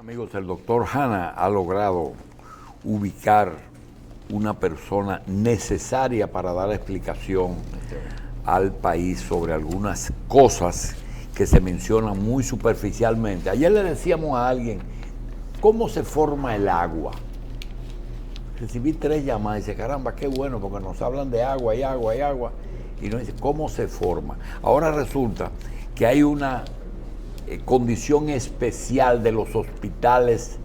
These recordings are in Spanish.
Amigos, el doctor Hanna ha logrado ubicar una persona necesaria para dar explicación al país sobre algunas cosas que se mencionan muy superficialmente. Ayer le decíamos a alguien, ¿cómo se forma el agua? Recibí 3 llamadas y dice, caramba, qué bueno, porque nos hablan de agua y agua y agua, y nos dice, ¿cómo se forma? Ahora resulta que hay una condición especial de los hospitales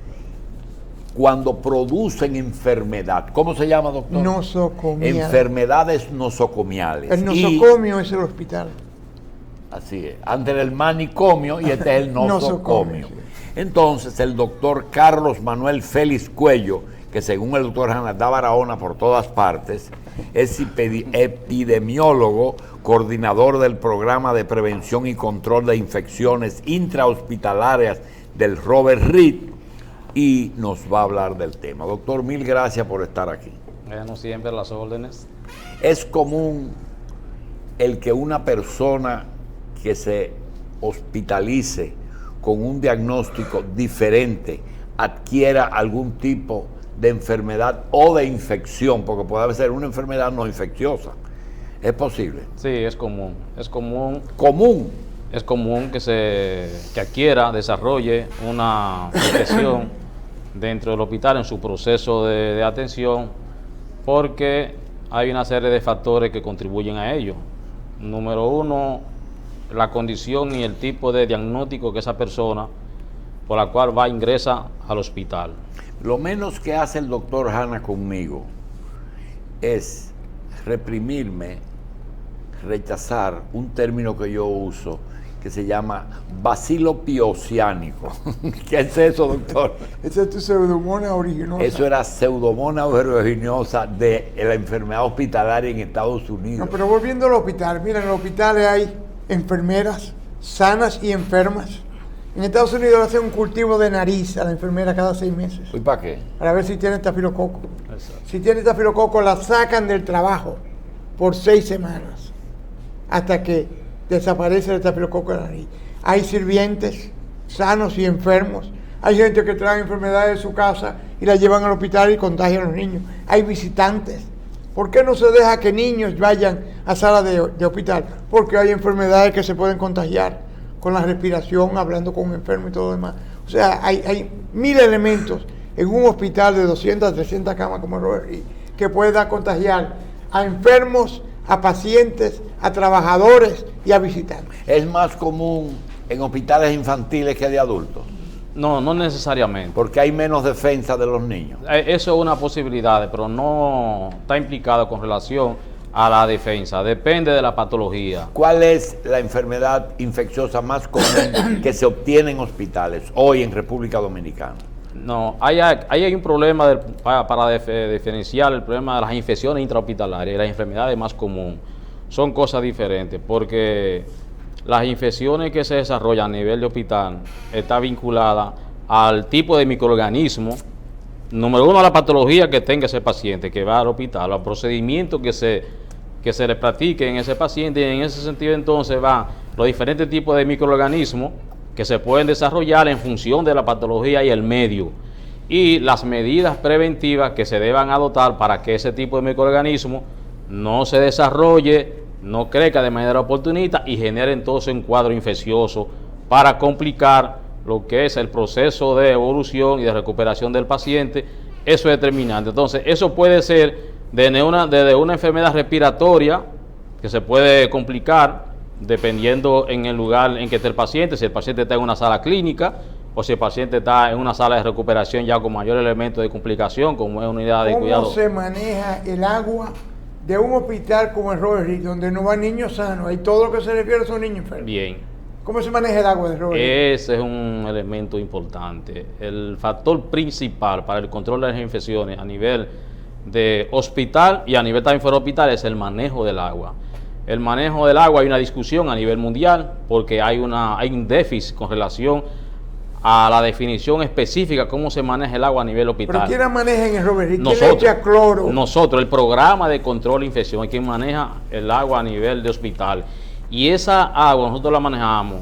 cuando producen enfermedad. ¿Cómo se llama, doctor? Nosocomial. Enfermedades nosocomiales. El nosocomio es el hospital. Así es. Antes era el manicomio y este es el nosocomio. Sí. Entonces, el doctor Carlos Manuel Félix Cuello, que según el doctor Hanna da Barahona por todas partes, es epidemiólogo, coordinador del programa de prevención y control de infecciones intrahospitalarias del Robert Reed, y nos va a hablar del tema. Doctor, mil gracias por estar aquí. Bueno, siempre a las órdenes. Es común el que una persona que se hospitalice con un diagnóstico diferente adquiera algún tipo de enfermedad o de infección, porque puede ser una enfermedad no infecciosa. ¿Es posible? Sí, es común. ¿Común? Es común que adquiera, desarrolle una infección dentro del hospital en su proceso de atención, porque hay una serie de factores que contribuyen a ello. Número 1, la condición y el tipo de diagnóstico que esa persona por la cual ingresa al hospital. Lo menos que hace el doctor Hanna conmigo es reprimirme, rechazar un término que yo uso que se llama bacilo piociánico. ¿Qué es eso, doctor? Esa es tu pseudomonas aeruginosa. Eso era pseudomonas aeruginosa de la enfermedad hospitalaria en Estados Unidos. No, pero volviendo al hospital, mira, en los hospitales hay enfermeras sanas y enfermas. En Estados Unidos le hacen un cultivo de nariz a la enfermera cada 6 meses. ¿Y para qué? Para ver si tiene estafilococo. Exacto. Si tiene estafilococo, la sacan del trabajo por 6 semanas hasta que desaparece el estafilococo de la nariz. Hay sirvientes sanos y enfermos. Hay gente que trae enfermedades de su casa y la llevan al hospital y contagian a los niños. Hay visitantes. ¿Por qué no se deja que niños vayan a sala de hospital? Porque hay enfermedades que se pueden contagiar con la respiración, hablando con un enfermo y todo lo demás. O sea, hay 1000 elementos en un hospital de 200 a 300 camas como el Robert Reed que pueda contagiar a enfermos, a pacientes, a trabajadores y a visitantes. ¿Es más común en hospitales infantiles que de adultos? No necesariamente. Porque hay menos defensa de los niños. Eso es una posibilidad, pero no está implicado con relación a la defensa. Depende de la patología. ¿Cuál es la enfermedad infecciosa más común que se obtiene en hospitales hoy en República Dominicana? No, hay un problema para diferenciar el problema de las infecciones intrahospitalarias y las enfermedades más comunes. Son cosas diferentes, porque las infecciones que se desarrollan a nivel de hospital está vinculada al tipo de microorganismo. Número 1, a la patología que tenga ese paciente que va al hospital, al procedimiento que se le practique en ese paciente, y en ese sentido entonces van los diferentes tipos de microorganismos que se pueden desarrollar en función de la patología y el medio, y las medidas preventivas que se deban adoptar para que ese tipo de microorganismo no se desarrolle, no crezca de manera oportunista y genere entonces un cuadro infeccioso para complicar lo que es el proceso de evolución y de recuperación del paciente. Eso es determinante. Entonces, eso puede ser desde una enfermedad respiratoria que se puede complicar dependiendo en el lugar en que esté el paciente, si el paciente está en una sala clínica o si el paciente está en una sala de recuperación ya con mayor elemento de complicación, como es una unidad de cuidado. ¿Cómo se maneja el agua de un hospital como el Robert Reed, donde no van niños sanos? Hay todo lo que se refiere son niños enfermos. Bien. ¿Cómo se maneja el agua de Robert Reed? Ese es un elemento importante. El factor principal para el control de las infecciones a nivel de hospital y a nivel también fuera de hospital es el manejo del agua. El manejo del agua, hay una discusión a nivel mundial porque hay un déficit con relación a la definición específica cómo se maneja el agua a nivel hospital. ¿Pero quién la maneja en el Robert Reed? ¿Quién Nosotros, le echa cloro? Nosotros, el programa de control de infección, es quien maneja el agua a nivel de hospital. Y esa agua nosotros la manejamos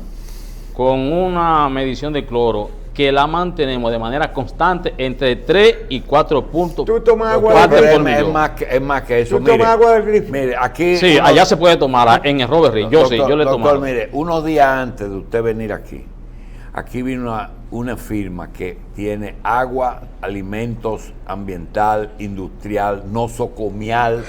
con una medición de cloro que la mantenemos de manera constante entre 3 y 4 puntos. Tú tomas agua partes del por grifo. Es millón. más que eso. Tú tomas agua del grifo. Mire, aquí. Sí, allá se puede tomar, en el Robert Reed. Yo sí, yo le tomo. Doctor, mire, unos días antes de usted venir aquí vino una firma que tiene agua, alimentos, ambiental, industrial, nosocomial,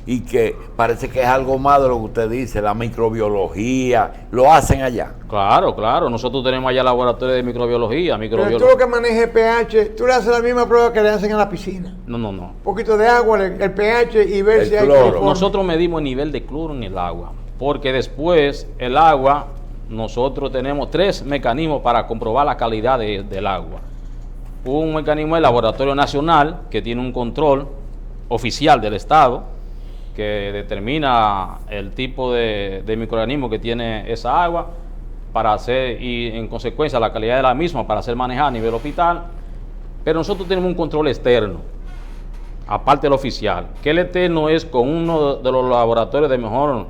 y que parece que es algo más de lo que usted dice, la microbiología, lo hacen allá. Claro, nosotros tenemos allá laboratorio de microbiología. Pero tú lo que manejas el pH, tú le haces la misma prueba que le hacen en la piscina. No. Un poquito de agua, el pH y ver El si hay cloro. cloroformo. Nosotros medimos el nivel de cloro en el agua, porque después el agua, nosotros tenemos 3 mecanismos para comprobar la calidad del agua. Un mecanismo es el Laboratorio Nacional, que tiene un control oficial del Estado, que determina el tipo de microorganismo que tiene esa agua para hacer, y en consecuencia la calidad de la misma para ser manejada a nivel hospital. Pero nosotros tenemos un control externo, aparte del oficial, que el externo es con uno de los laboratorios de mejor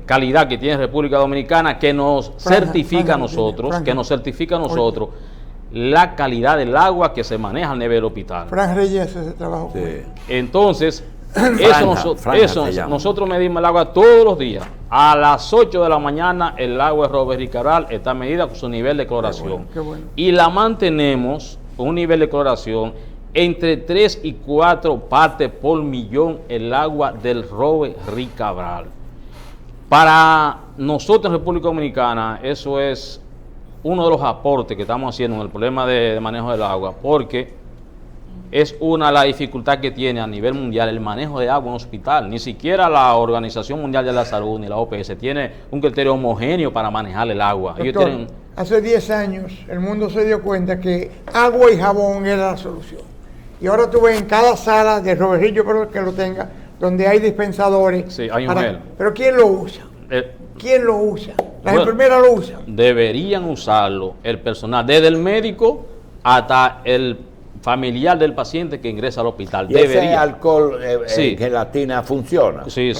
calidad que tiene República Dominicana, que nos certifica a nosotros, la calidad del agua que se maneja a nivel hospital. Fran Reyes ese trabajo. Sí. Entonces, franja nosotros medimos el agua todos los días. A las 8 de la mañana el agua de Robert Reed Cabral está medida con su nivel de cloración. Qué bueno. Y la mantenemos con un nivel de cloración entre 3 y 4 partes por millón el agua del Robert Reed Cabral. Para nosotros en República Dominicana eso es uno de los aportes que estamos haciendo en el problema de manejo del agua, porque es la dificultad que tiene a nivel mundial el manejo de agua en un hospital. Ni siquiera la Organización Mundial de la Salud ni la OPS tiene un criterio homogéneo para manejar el agua. Doctor, hace 10 años el mundo se dio cuenta que agua y jabón era la solución. Y ahora tú ves en cada sala de Robert Reed, yo creo que lo tenga, donde hay dispensadores. Sí, hay un gel. Pero ¿quién lo usa? ¿Quién lo usa? Las enfermeras lo usan. Deberían usarlo el personal, desde el médico hasta el familiar del paciente que ingresa al hospital. ¿Y ese alcohol Sí. gelatina funciona? Sí,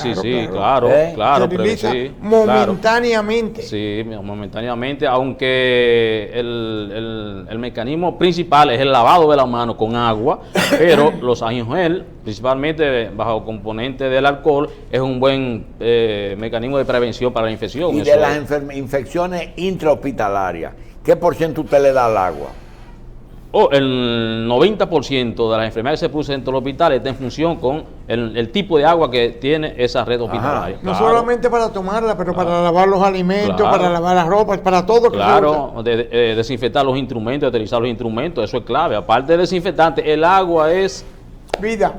Claro. claro. Se utiliza sí, momentáneamente. Sí, momentáneamente, aunque el mecanismo principal es el lavado de la mano con agua, pero los años-gel, principalmente bajo componente del alcohol, es un buen mecanismo de prevención para la infección. Y de las infecciones intrahospitalarias, ¿qué por ciento usted le da al agua? El 90% de las enfermedades que se producen en todos los hospitales está en función con el tipo de agua que tiene esa red hospitalaria. No solamente para tomarla, pero para lavar los alimentos, para lavar las ropas, para todo. Claro, desinfectar los instrumentos, utilizar los instrumentos, eso es clave. Aparte del desinfectante, el agua es vida.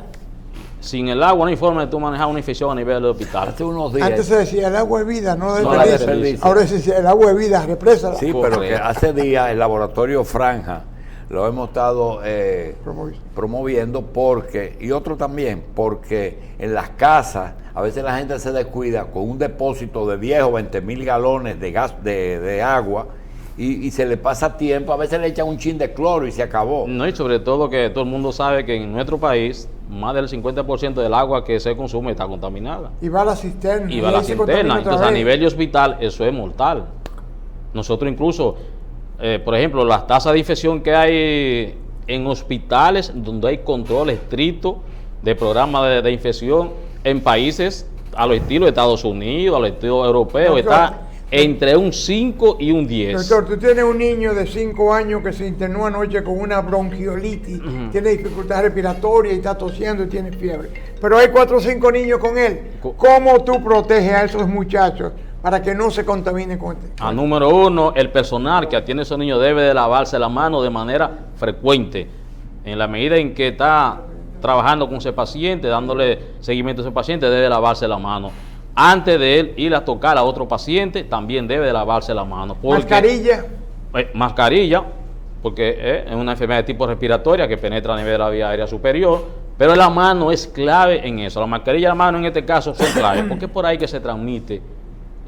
Sin el agua no hay forma de tú manejar una infección a nivel del hospital. Hace unos días. Antes se decía el agua es vida, no la desperdicio. desperdicio. Ahora se dice el agua es vida, représala. Sí, pero que hace días el laboratorio Franja lo hemos estado promoviendo porque, y otro también, porque en las casas a veces la gente se descuida con un depósito de 10 o 20 mil galones de gas de agua y se le pasa tiempo, a veces le echan un chin de cloro y se acabó. No, y sobre todo que todo el mundo sabe que en nuestro país más del 50% del agua que se consume está contaminada. Y va a la cisterna. Y va a la cisterna. Entonces a nivel de hospital eso es mortal. Nosotros incluso, por ejemplo, las tasas de infección que hay en hospitales donde hay control estricto de programas de infección en países a los estilos de Estados Unidos, a los estilos europeos, está entre un 5 y un 10. Doctor, tú tienes un niño de 5 años que se internó anoche con una bronquiolitis, tiene dificultad respiratoria y está tosiendo y tiene fiebre. Pero hay 4 o 5 niños con él. ¿Cómo tú proteges a esos muchachos para que no se contaminen con esto? Número 1, el personal que atiende a esos niños debe de lavarse la mano de manera frecuente. En la medida en que está trabajando con ese paciente, dándole seguimiento a ese paciente, debe lavarse la mano. Antes de él ir a tocar a otro paciente, también debe de lavarse la mano. Mascarilla. Mascarilla, porque es una enfermedad de tipo respiratoria que penetra a nivel de la vía aérea superior, pero la mano es clave en eso. La mascarilla y la mano en este caso son claves, porque es por ahí que se transmite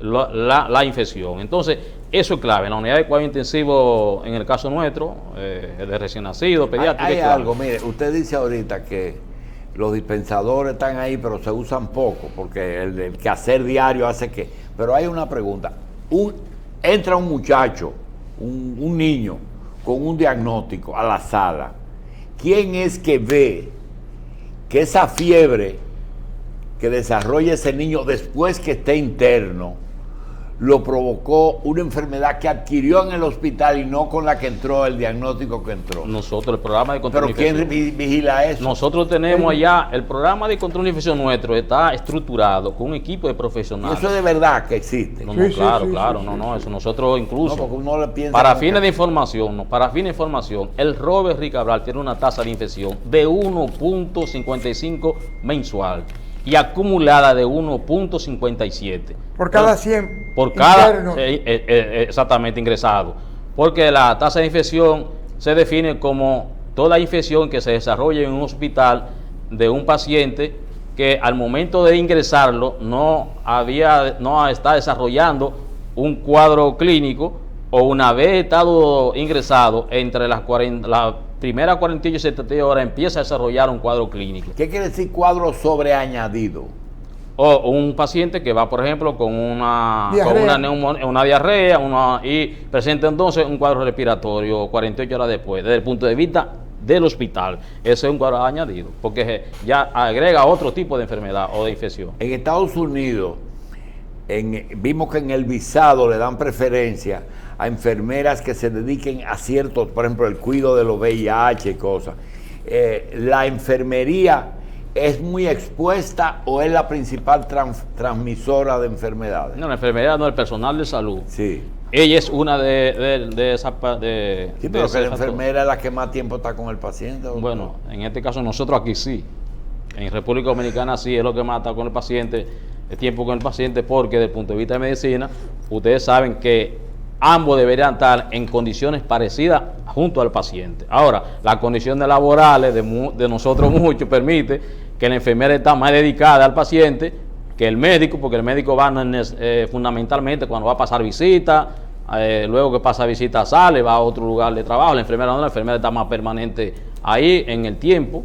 la infección. Entonces, eso es clave. En la unidad de cuidado intensivo, en el caso nuestro, el de recién nacido, pediátrico. Hay algo, mire, usted dice ahorita que los dispensadores están ahí, pero se usan poco, porque el quehacer diario hace que... Pero hay una pregunta. Entra un muchacho un niño con un diagnóstico a la sala, ¿quién es que ve que esa fiebre que desarrolla ese niño después que esté interno lo provocó una enfermedad que adquirió en el hospital y no con la que entró, el diagnóstico que entró? Nosotros, el programa de control de ¿Pero infección. quién vigila eso? Nosotros tenemos allá, el programa de control de infección nuestro está estructurado con un equipo de Y profesionales. eso es de verdad que existe. No, Sí, no, sí, claro, sí, claro, sí, no, sí, no, sí. eso nosotros incluso, No, porque uno le piensa para como fines que- de información, para fines de información, el Robert Rick Cabral tiene una tasa de infección de 1.55 mensual y acumulada de 1.57. Por cada 100 Por cada, internos. exactamente, ingresado. Porque la tasa de infección se define como toda infección que se desarrolla en un hospital de un paciente que al momento de ingresarlo no está desarrollando un cuadro clínico, o una vez estado ingresado entre las primeras 48 y 72 horas empieza a desarrollar un cuadro clínico. ¿Qué quiere decir cuadro sobreañadido? O un paciente que va, por ejemplo, con una Diarrea. y presenta entonces un cuadro respiratorio 48 horas después, desde el punto de vista del hospital. Ese es un cuadro añadido, porque ya agrega otro tipo de enfermedad o de infección. En Estados Unidos, vimos que en el visado le dan preferencia a enfermeras que se dediquen a ciertos, por ejemplo, el cuidado de los VIH y cosas. ¿La enfermería es muy expuesta o es la principal transmisora de enfermedades? No, la enfermedad no, el personal de salud. Sí. Ella es una de esas... Sí, pero que la enfermera es la que más tiempo está con el paciente. ¿O? Bueno, en este caso nosotros aquí sí. En República Dominicana sí es lo que más está con el paciente, el tiempo con el paciente, porque desde el punto de vista de medicina, ustedes saben que ambos deberían estar en condiciones parecidas junto al paciente. Ahora, las condiciones laborales de nosotros muchos permite que la enfermera está más dedicada al paciente que el médico, porque el médico va fundamentalmente cuando va a pasar visita, luego que pasa visita sale, va a otro lugar de trabajo. La enfermera está más permanente ahí en el tiempo.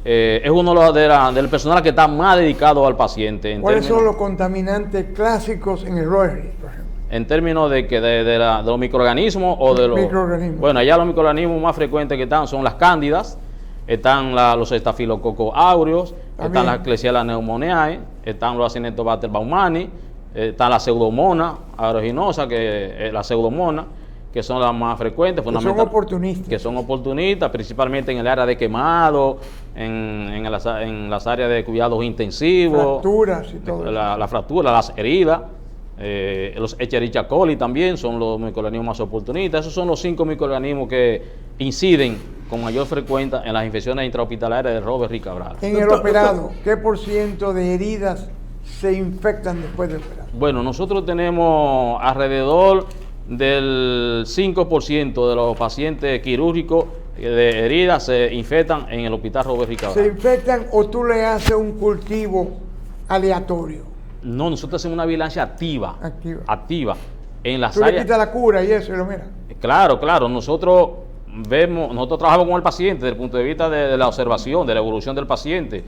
Es uno del personal que está más dedicado al paciente. ¿Cuáles son los contaminantes clásicos en el Rotary, por ejemplo? En términos de que de los microorganismos o de los Microorganismos. Bueno, allá los microorganismos más frecuentes que están son las cándidas, están los estafilococos áureos, están las Klebsiella pneumoniae, están los Acinetobacter baumannii, están las pseudomonas aeruginosa, que la pseudomonas, que son las más frecuentes, Que son oportunistas. que son oportunistas, principalmente en el área de quemado, en las áreas de cuidados intensivos, Fracturas y todo eso. la fractura, las heridas. Los Escherichia coli también son los microorganismos más oportunistas. Esos son los 5 microorganismos que inciden con mayor frecuencia en las infecciones intrahospitalarias de Robert Rick Cabral. En el operado, ¿qué % de heridas se infectan después del operado? Bueno, nosotros tenemos alrededor del 5% de los pacientes quirúrgicos de heridas se infectan en el hospital Robert Rick ¿Se Cabral. infectan o tú le haces un cultivo aleatorio? No, nosotros hacemos una vigilancia activa. Activa. En las Tú le áreas. quitas la cura y eso y lo mira. Claro, nosotros trabajamos con el paciente desde el punto de vista de la observación, de la evolución del paciente.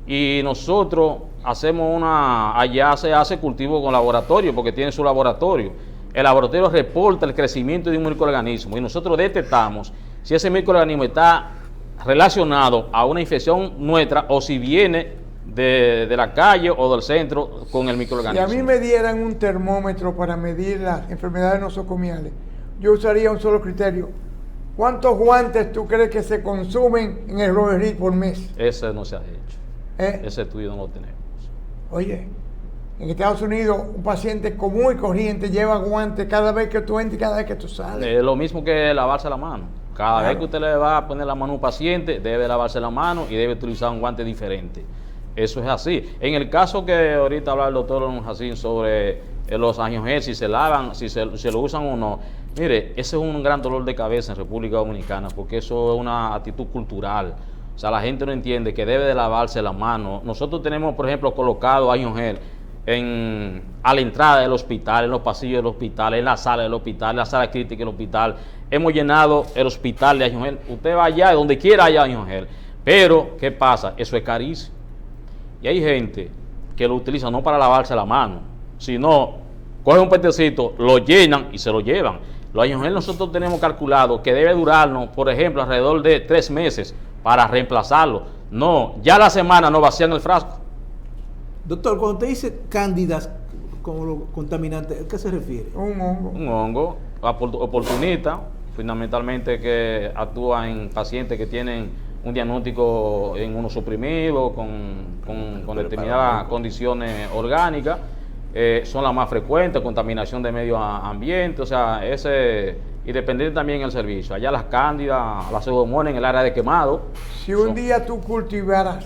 Y nosotros allá se hace cultivo con laboratorio, porque tiene su laboratorio. El laboratorio reporta el crecimiento de un microorganismo y nosotros detectamos si ese microorganismo está relacionado a una infección nuestra o si viene de la calle o del centro con el Si microorganismo. a mí me dieran un termómetro para medir las enfermedades nosocomiales, yo usaría un solo criterio. ¿Cuántos guantes tú crees que se consumen en el Robert Reed por mes? Ese no se ha hecho. ¿Eh? Ese estudio no lo tenemos. Oye, en Estados Unidos un paciente común y corriente lleva guantes cada vez que tú entras y cada vez que tú sales. Es lo mismo que lavarse la mano. Cada Claro. vez que usted le va a poner la mano a un paciente, debe lavarse la mano y debe utilizar un guante diferente. Eso es así. En el caso que ahorita habla el doctor Jacín sobre los angiogel, si se lavan, si lo usan o no. Mire, ese es un gran dolor de cabeza en República Dominicana, porque eso es una actitud cultural. O sea, la gente no entiende que debe de lavarse la mano. Nosotros tenemos, por ejemplo, colocado angiogel a la entrada del hospital, en los pasillos del hospital, en la sala del hospital, en la sala crítica del hospital. Hemos llenado el hospital de angiogel. Usted va allá, donde quiera haya angiogel. Pero, ¿qué pasa? Eso es carísimo. Y hay gente que lo utiliza no para lavarse la mano, sino cogen un petecito, lo llenan y se lo llevan. Los años nosotros tenemos calculado que debe durarnos, por ejemplo, alrededor de 3 meses para reemplazarlo. No, ya la semana no vacían el frasco. Doctor, cuando usted dice cándidas como lo contaminante, ¿a qué se refiere? Un hongo. Un hongo oportunista, fundamentalmente que actúa en pacientes que tienen un diagnóstico inmunosuprimido con determinadas condiciones orgánicas. Son las más frecuentes, contaminación de medio ambiente, o sea, y dependiendo también del servicio. Allá las cándidas, las pseudomonas en el área de quemado. Si un día tú cultivaras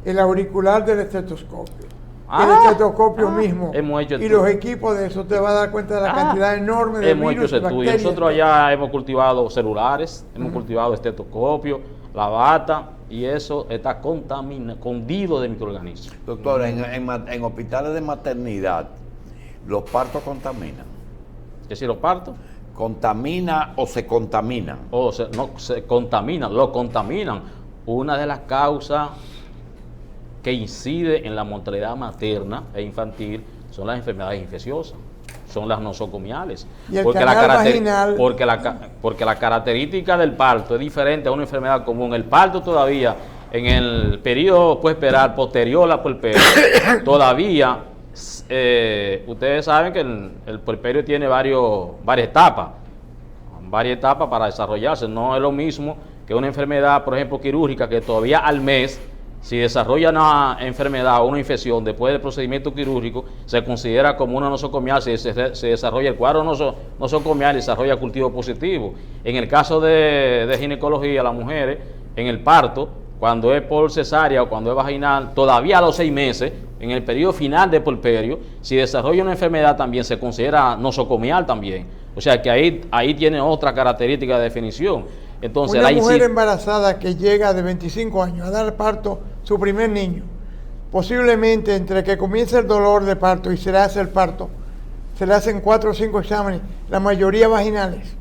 el auricular del estetoscopio, el estetoscopio mismo y los equipos de eso, te vas a dar cuenta de la cantidad enorme de virus y bacterias. Nosotros allá hemos cultivado celulares, hemos cultivado estetoscopio, la bata, y eso está condido de microorganismos. Doctor, en hospitales de maternidad, ¿los partos contaminan? ¿Qué si los partos? ¿Contamina o se contaminan? No, se contaminan, lo contaminan. Una de las causas que incide en la mortalidad materna e infantil son las enfermedades infecciosas, son las nosocomiales. ¿Y el canal vaginal? Porque la característica del parto es diferente a una enfermedad común. El parto todavía, en el periodo puede esperar posterior al puerperio, todavía, ustedes saben que el puerperio tiene varias etapas para desarrollarse. No es lo mismo que una enfermedad, por ejemplo, quirúrgica, que todavía al mes, si desarrolla una enfermedad o una infección después del procedimiento quirúrgico, se considera como una nosocomial. Si se desarrolla el cuadro nosocomial y desarrolla cultivo positivo. En el caso de ginecología, las mujeres, en el parto, cuando es por cesárea o cuando es vaginal, todavía a los 6 meses, en el periodo final del puerperio, si desarrolla una enfermedad también se considera nosocomial también. O sea que ahí tiene otra característica de definición. Entonces, una mujer embarazada que llega de 25 años a dar parto su primer niño, posiblemente entre que comienza el dolor de parto y se le hace el parto, se le hacen 4 o 5 exámenes, la mayoría vaginales.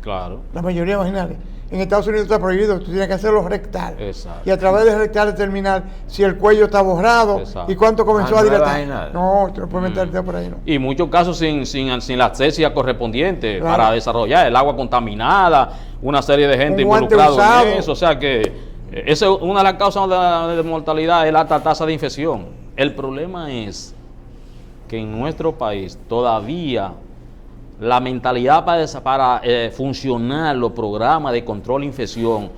Claro. La mayoría vaginales. En Estados Unidos está prohibido, tú tienes que hacerlo rectal. Exacto. Y a través del rectal determinar si el cuello está borrado. Exacto. Y cuánto comenzó a dilatar. No, tú no puedes meterte por ahí, no. Y muchos casos sin la asepsia correspondiente, claro, para desarrollar el agua contaminada, una serie de gente involucrada en eso. O sea que esa es una de las causas de mortalidad, es la alta tasa de infección. El problema es que en nuestro país todavía la mentalidad para funcionar los programas de control de infección,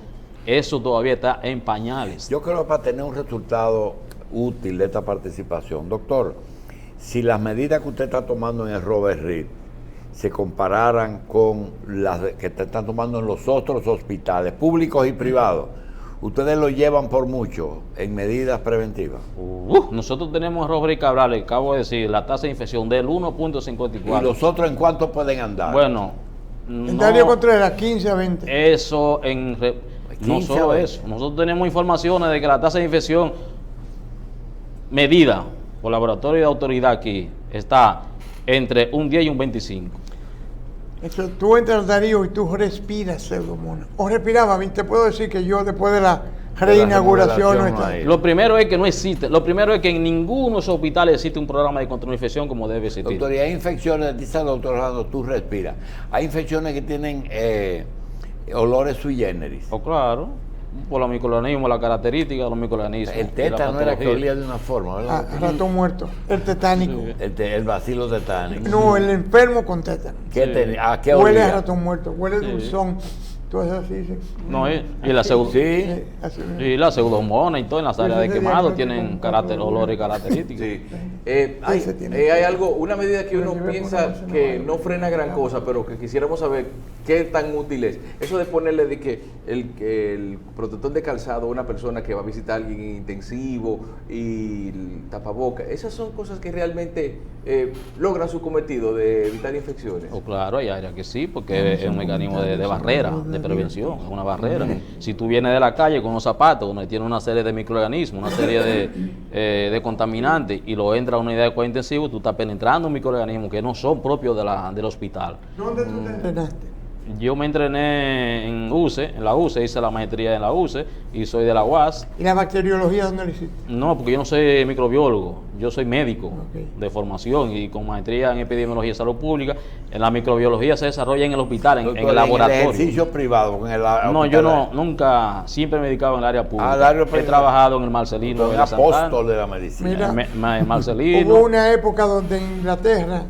eso todavía está en pañales. Yo creo que para tener un resultado útil de esta participación, doctor, si las medidas que usted está tomando en el Robert Reed se compararan con las que te están tomando en los otros hospitales públicos y privados, ustedes lo llevan por mucho en medidas preventivas. Nosotros tenemos, Robert Cabral, le acabo de decir, la tasa de infección del 1.54. ¿Y los otros en cuánto pueden andar? Bueno, en Darío Contreras, 15 a 20. Eso, no solo eso. Nosotros tenemos informaciones de que la tasa de infección medida por laboratorio de autoridad aquí está entre un 10 y un 25. Eso, tú entras, Darío, y tú respiras pseudomonas. O respiraba, te puedo decir que yo después de la reinauguración no está. Lo primero es que no existe. Lo primero es que en ninguno de esos hospitales existe un programa de control de infección como debe existir. Doctor, y hay infecciones, dice el doctor Orlando, tú respiras. Hay infecciones que tienen olores sui generis. Oh, claro. Por los microorganismos, la característica de los microorganismos. El tétano era que olía de una forma, ¿verdad? Ratón muerto, el tetánico. Sí. El bacilo tetánico. No, el enfermo con tétano. ¿Qué ¿Qué huele a ratón muerto, huele dulzón. Todo eso así. No, y la pseudomonas y todo en las áreas de quemado tienen olores característicos. Sí. Hay algo, una medida que uno piensa que no frena gran cosa, pero que quisiéramos saber qué tan útil es. Eso de ponerle de que el protector de calzado a una persona que va a visitar a alguien intensivo y el tapaboca, esas son cosas que realmente logran su cometido de evitar infecciones. Oh, claro, hay áreas que sí, porque es un mecanismo de barrera, de prevención, es una barrera. Si tú vienes de la calle con unos zapatos donde tiene una serie de microorganismos, una serie de contaminantes y lo entra a una unidad de cuidado intensivo, tú estás penetrando un microorganismo que no son propios del hospital. ¿Dónde tú te entrenaste? Yo me entrené en UCE, en la UCE, hice la maestría en la UCE y soy de la UAS. ¿Y la bacteriología dónde la hiciste? No, porque yo no soy microbiólogo, yo soy médico Ok. de formación y con maestría en epidemiología y salud pública. En la microbiología se desarrolla en el hospital, en Doctor, el laboratorio. En el ejercicio privado, en el No, yo no, nunca, siempre me he dedicado en el área pública. el área He privada. trabajado en el Marcelino Un de la Santana. apóstol de la medicina. Mira. En Marcelino. Hubo una época donde en Inglaterra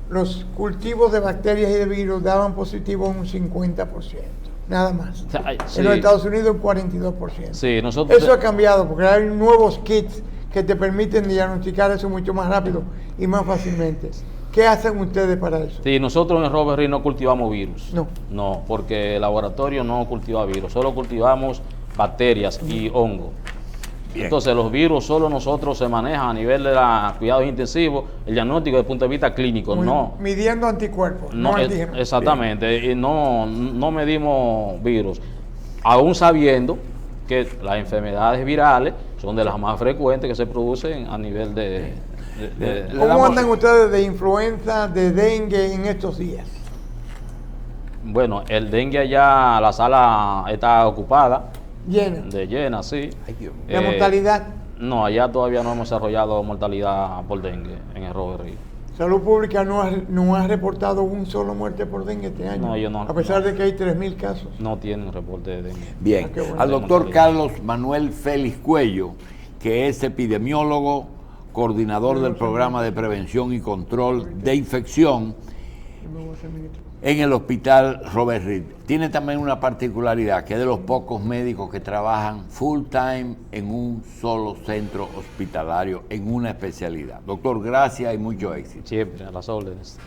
los cultivos de bacterias y de virus daban positivo un 50%, nada más. Ay, sí. En los Estados Unidos un 42%. Sí, nosotros. Eso ha cambiado porque hay nuevos kits que te permiten diagnosticar eso mucho más rápido y más fácilmente. ¿Qué hacen ustedes para eso? Sí, nosotros en Robert Reed no cultivamos virus. No. No, porque el laboratorio no cultiva virus, solo cultivamos bacterias y hongos. Bien. Entonces los virus solo nosotros se manejan a nivel de la cuidados intensivos, el diagnóstico desde el punto de vista clínico, no. Midiendo anticuerpos, no antígenos. Exactamente, y no medimos virus, aún sabiendo que las enfermedades virales son de las más frecuentes que se producen a nivel de ¿Cómo damos- andan ustedes de influenza, de dengue en estos días? bueno, el dengue ya, la sala está ocupada, Llena. de llena, sí. Ay, Dios mío. ¿La mortalidad? No, allá todavía no hemos desarrollado mortalidad por dengue en el Robert Reed. Salud Pública no ha reportado un solo muerte por dengue este año. No, yo no. A pesar de que hay 3.000 casos. No tienen reporte de dengue. Bien, Ah, qué bueno. al doctor Carlos Manuel Félix Cuello, que es epidemiólogo, coordinador del programa de prevención y control de infección en el hospital Robert Reed. Tiene también una particularidad, que es de los pocos médicos que trabajan full time en un solo centro hospitalario, en una especialidad. Doctor, gracias y mucho éxito. Siempre, a las órdenes.